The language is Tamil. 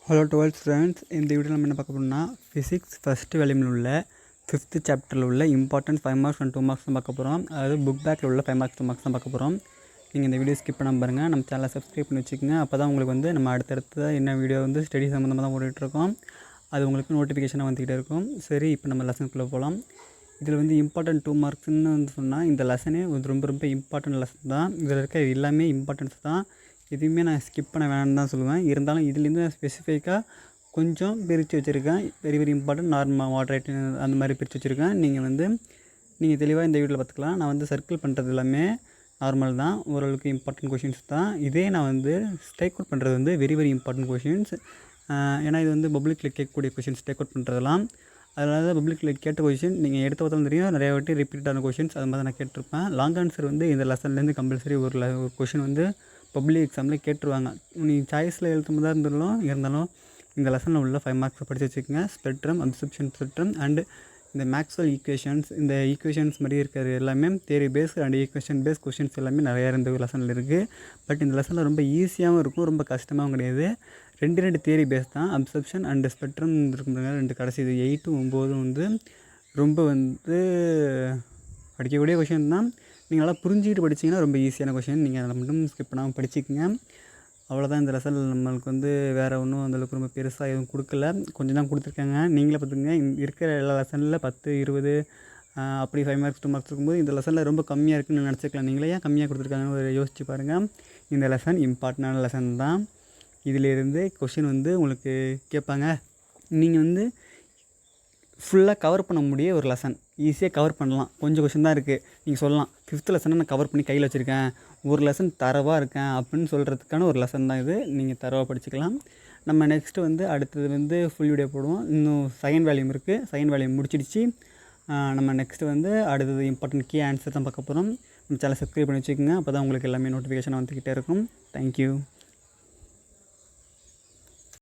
ஹலோ 12th ஃப்ரெண்ட்ஸ், இந்த வீடியோவில் நம்ம என்ன பார்க்க போகிறோம்னா ஃபிசிக்ஸ் ஃபஸ்ட்டு வால்யூமில் உள்ள 5th சாப்டரில் உள்ள இம்பார்ட்டன்ட் 5 மார்க்ஸ் அண்ட் 2 மார்க்ஸ் தான் பார்க்க போகிறோம். அதாவது புக் பேக்கில் உள்ள 5 மார்க்ஸ் 2 மார்க்ஸ் தான் பார்க்க போகிறோம். நீங்கள் இந்த வீடியோ ஸ்கிப் பண்ணாமல் பாருங்கள். நம்ம சேனலை சப்ஸ்கிரைப் பண்ணி வச்சுக்கோங்க. அப்போ தான் உங்களுக்கு நம்ம அடுத்தடுத்து என்ன வீடியோ ஸ்டடி சம்மந்தமாக தான் போட்டுட்ருக்கோம். அது உங்களுக்கு நோட்டிஃபிகேஷனாக வந்துக்கிட்டே இருக்கும். சரி, இப்போ நம்ம லெசனுக்குள்ளே போகலாம். இதில் இம்பார்ட்டன்ட் 2 மார்க்ஸ்ன்னு சொன்னால் இந்த லெசனே ரொம்ப ரொம்ப இம்பார்ட்டன்ட் லெசன் தான். இதில் இருக்க எல்லாமே இம்பார்ட்டன்ஸ் தான். எதுவுமே நான் ஸ்கிப் பண்ண வேணாம்னு தான் சொல்லுவேன். இருந்தாலும் இதுலேருந்து நான் ஸ்பெசிஃபிக்காக கொஞ்சம் பிரித்து வச்சுருக்கேன். Very very important, normal, moderate அந்த மாதிரி பிரித்து வச்சுருக்கேன். நீங்கள் தெளிவாக இந்த வீடியோவில் பார்த்துக்கலாம். நான் சர்க்கிள் பண்ணுறது எல்லாமே நார்மல் தான், ஓரளவுக்கு இம்பார்ட்டன்ட் கொஷின்ஸ் தான். இதே நான் டேக் அவுட் பண்ணுறது வெரி வெரி இம்பார்ட்டன்ட் கொஷின்ஸ். ஏன்னா இது பப்ளிக்கில் கேட்கக்கூடிய கொஷின்ஸ் டேக் அவுட் பண்ணுறதெல்லாம். அதனால பப்ளிக்கில் கேட்ட கொஷின் நீங்கள் எடுத்து பார்த்தாலும் தெரியும், நிறையா வாட்டி ரிப்பீட்டான கொஷின்ஸ் அது மாதிரி நான் கேட்டிருப்பேன். லாங் ஆன்சர் இந்த லெசன்லேருந்து கம்பல்சரி ஒரு கொஷின் பப்ளிக் எக்ஸாமில் கேட்டுருவாங்க. நீங்கள் சாய்ஸில் எழுதும் தான் இருந்தாலும் இந்த லெசனில் உள்ள 5 மார்க்ஸை படித்து வச்சுக்கோங்க. ஸ்பெக்ட்ரம், அப்சர்ப்ஷன் ஸ்பெக்ட்ரம் அண்டு இந்த மேக்ஸ்வெல் ஈக்குவேஷன்ஸ், இந்த ஈக்குவேஷன்ஸ் மாதிரி இருக்கிறது எல்லாமே theory base and equation base questions எல்லாமே நிறையா இந்த லெசனில் இருக்குது. பட் இந்த லெசனில் ரொம்ப ஈஸியாகவும் இருக்கும், ரொம்ப கஷ்டமாகவும் கிடையாது. ரெண்டு தியரி பேஸ் தான். அப்சர்ப்ஷன் அண்டு ஸ்பெக்ட்ரம் இருக்குங்க, 2 கடைசி. இது 8 9 ரொம்ப படிக்கக்கூடிய கொஷின் தான். நீங்கள் நல்லா புரிஞ்சுக்கிட்டு படிச்சிங்கன்னா ரொம்ப ஈஸியான கொஷின். நீங்கள் அதில் மட்டும் ஸ்கிப் பண்ணாமல் படிச்சிக்கங்க. அவ்வளோதான். இந்த லெசனில் நம்மளுக்கு வேறு ஒன்றும் அந்தளவுக்கு ரொம்ப பெருசாக எதுவும் கொடுக்கல, கொஞ்சம் தான் கொடுத்துருக்காங்க. நீங்களே பார்த்துக்கங்க. இருக்கிற எல்லா லெசனில் 10 20 அப்படி 5 மார்க்ஸ் 2 மார்க்ஸ் இருக்கும்போது இந்த லெசனில் ரொம்ப கம்மியாக இருக்குன்னு நினச்சிக்கலாம். நீங்களே ஏன் கம்மியாக கொடுத்துருக்காங்கன்னு யோசிச்சு பாருங்கள். இந்த லெசன் இம்பார்ட்டண்டான லெசன் தான். இதிலேருந்து கொஷின் உங்களுக்கு கேட்பாங்க. நீங்கள் ஃபுல்லாக கவர் பண்ண முடிய ஒரு லெசன், ஈஸியாக கவர் பண்ணலாம். கொஞ்சம் கொஷின் தான் இருக்குது. நீங்கள் சொல்லலாம் 5th லெசனை நான் கவர் பண்ணி கையில் வச்சுருக்கேன், ஒரு லெசன் தரவாக இருக்கேன் அப்படின்னு சொல்கிறதுக்கான ஒரு லெசன் தான் இது. நீங்கள் தரவாக படிச்சுக்கலாம். நம்ம நெக்ஸ்ட்டு அடுத்தது ஃபுல் வீடியோ போடுவோம். இன்னும் செகண்ட் வேல்யூம் இருக்குது. செகண்ட் வேல்யூம் முடிச்சிடுச்சு. நம்ம நெக்ஸ்ட்டு அடுத்தது இம்பார்ட்டன்ட் கீ ஆன்சர் தான் பார்க்க போகிறோம். நம்ம சேனலை சப்ஸ்கிரைப் பண்ணி வச்சுக்கோங்க. அப்போ தான் உங்களுக்கு எல்லாமே நோட்டிஃபிகேஷன் வந்துக்கிட்டே இருக்கும். தேங்க்யூ.